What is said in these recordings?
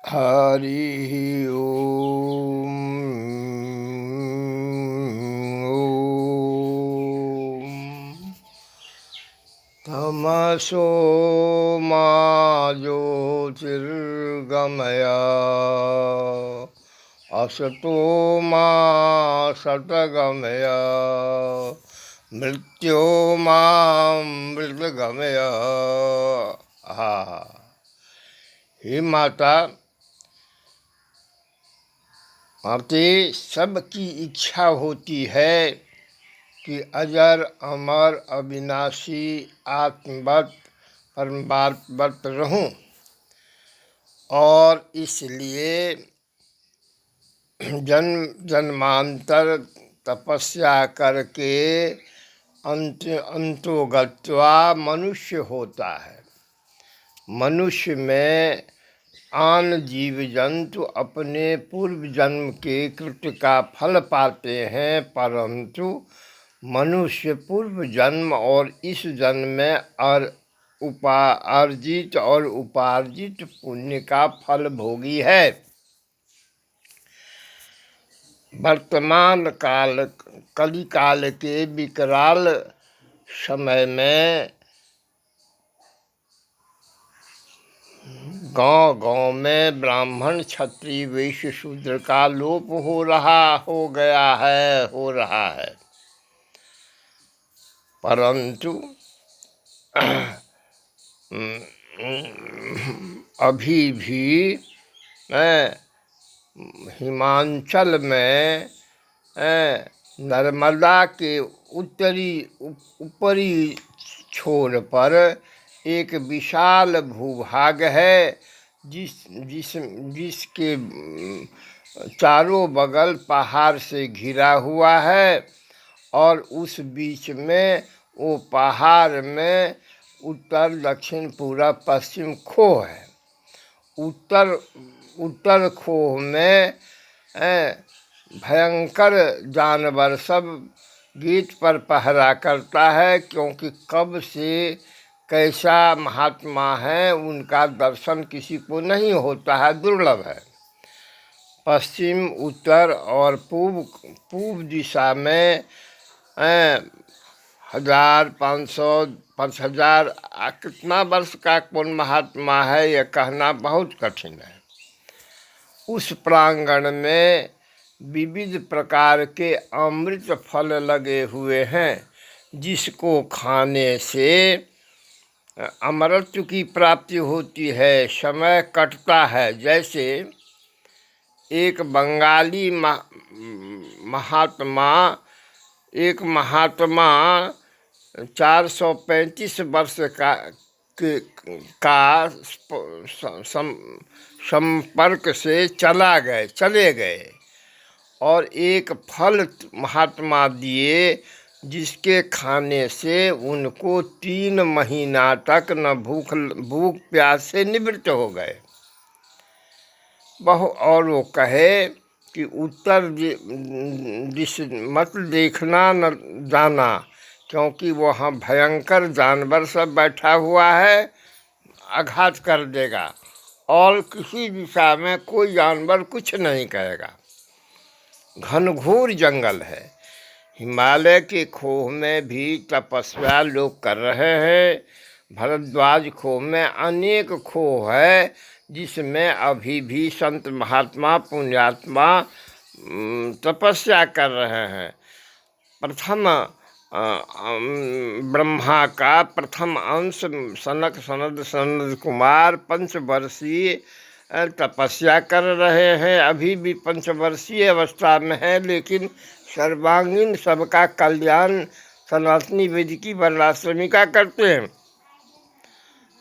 हरि ओम। तमसो मा ज्योतिर्गमय असतो मा सतगमय मृत्योर्मामृतगमय। हाँ, हे माता, माते सबकी इच्छा होती है कि अजर अमर अविनाशी आत्मवत परमात्मवत रहूं, और इसलिए जन्म जन्मांतर तपस्या करके अंतोगत्वा मनुष्य होता है। मनुष्य में आन जीव जंतु अपने पूर्व जन्म के कृत्य का फल पाते हैं, परंतु मनुष्य पूर्व जन्म और इस जन्म में अर्जित और उपार्जित पुण्य का फल भोगी है। वर्तमान काल कली काल के विकराल समय में गांव गांव में ब्राह्मण क्षत्रिय वैश्य शूद्र का लोप हो रहा है, परंतु अभी भी हिमाचल में नर्मदा के ऊपरी छोर पर एक विशाल भूभाग है, जिसके चारों बगल पहाड़ से घिरा हुआ है, और उस बीच में वो पहाड़ में उत्तर दक्षिण पूरब पश्चिम खोह है। उत्तर खोह में भयंकर जानवर सब गेट पर पहरा करता है, क्योंकि कब से कैसा महात्मा है उनका दर्शन किसी को नहीं होता है, दुर्लभ है। पश्चिम, उत्तर और पूर्व दिशा में 1500 कितना वर्ष का कौन महात्मा है, यह कहना बहुत कठिन है। उस प्रांगण में विविध प्रकार के अमृत फल लगे हुए हैं, जिसको खाने से अमरत्व की प्राप्ति होती है, समय कटता है। जैसे एक बंगाली महात्मा 435 वर्ष का संपर्क से चले गए, और एक फल महात्मा दिए, जिसके खाने से उनको 3 महीना तक न भूख प्यास से निवृत्त हो गए। और वो कहे कि उत्तर दिश मत देखना न जाना, क्योंकि वहाँ भयंकर जानवर सब बैठा हुआ है, आघात कर देगा, और किसी दिशा में कोई जानवर कुछ नहीं कहेगा। घनघोर जंगल है। हिमालय के खोह में भी तपस्या लोग कर रहे हैं। भरद्वाज खोह में अनेक खोह है, जिसमें अभी भी संत महात्मा पुण्यात्मा तपस्या कर रहे हैं। प्रथम ब्रह्मा का प्रथम अंश सनक सनद कुमार 5 वर्षीय तपस्या कर रहे हैं। अभी भी 5 वर्षीय अवस्था में है, लेकिन सर्वांगीण सबका कल्याण सनातनी वैदिकी वर्णाश्रमिका करते हैं।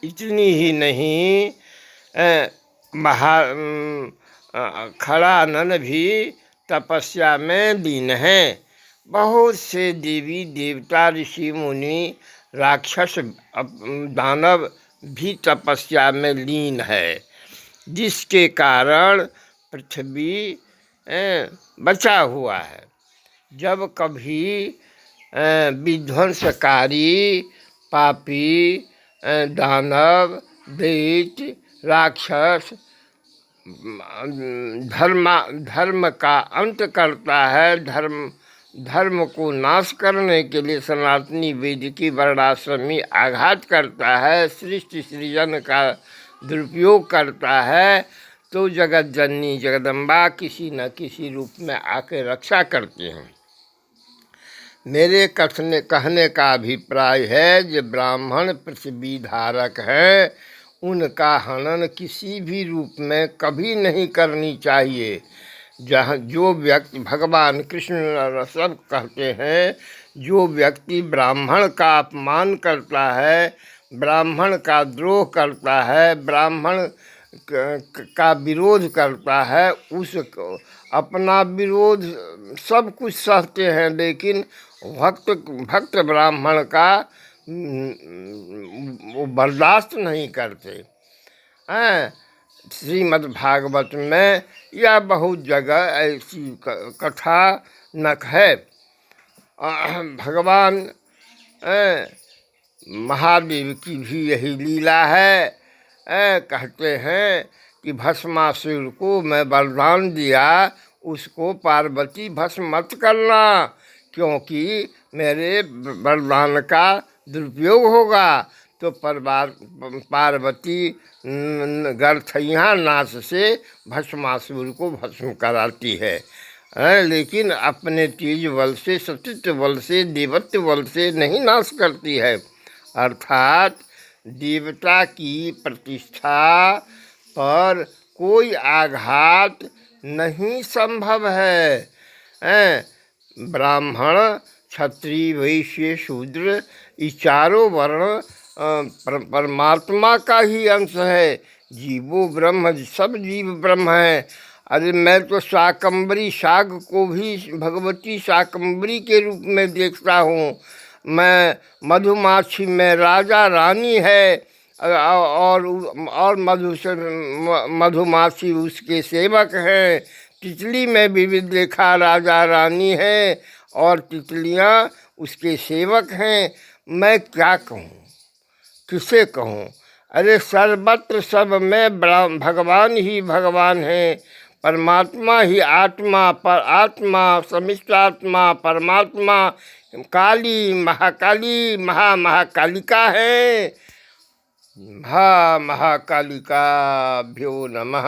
इतनी ही नहीं, खड़ानन भी तपस्या में लीन हैं। बहुत से देवी देवता ऋषि मुनि राक्षस दानव भी तपस्या में लीन है, जिसके कारण पृथ्वी बचा हुआ है। जब कभी विध्वंसकारी पापी दानव दैत्य राक्षस धर्म का अंत करता है, धर्म को नाश करने के लिए सनातनी वैदिकी वर्णाश्रमी आघात करता है, सृष्टि सृजन का दुरुपयोग करता है, तो जगत जननी जगदम्बा किसी न किसी रूप में आके रक्षा करते हैं। मेरे कहने का अभिप्राय है जो ब्राह्मण पृथ्वी धारक है, उनका हनन किसी भी रूप में कभी नहीं करनी चाहिए। जहाँ जो व्यक्ति, भगवान कृष्ण सब कहते हैं, जो व्यक्ति ब्राह्मण का अपमान करता है, ब्राह्मण का द्रोह करता है, ब्राह्मण का विरोध करता है, उसको अपना विरोध सब कुछ सहते हैं, लेकिन भक्त ब्राह्मण का वो बर्दाश्त नहीं करते हैं। श्रीमद् भागवत में या बहुत जगह ऐसी कथानक है। भगवान महादेव की भी यही लीला है। कहते हैं कि भस्मासुर को मैं वरदान दिया, उसको पार्वती भस्म मत करना, क्योंकि मेरे वरदान का दुरुपयोग होगा। तो पार्वती गरथैया नाच से भस्मासुर को भस्म कराती है, लेकिन अपने तेज बल से, सतित्व बल से, देवत्व बल से नहीं नाश करती है। अर्थात देवता की प्रतिष्ठा पर कोई आघात नहीं संभव है। ब्राह्मण, क्षत्रिय, वैश्य, शूद्र, ये चारों वर्ण परमात्मा का ही अंश है। जीवो ब्रह्म, सब जीव ब्रह्म है। अरे मैं तो शाकंभरी साग को भी भगवती शाकंभरी के रूप में देखता हूँ। मैं मधुमाछी में राजा रानी है, और मधुमाछी उसके सेवक हैं। तितली में भी देखा राजा रानी है और तितलियाँ उसके सेवक हैं। मैं क्या कहूँ, किसे कहूँ? अरे सर्वत्र सब में भगवान ही भगवान है। परमात्मा ही आत्मा, पर आत्मा, समिष्टात्मा, परमात्मा, काली, महाकाली, महाकालिका है। महाकालिकाभ्यो नमः।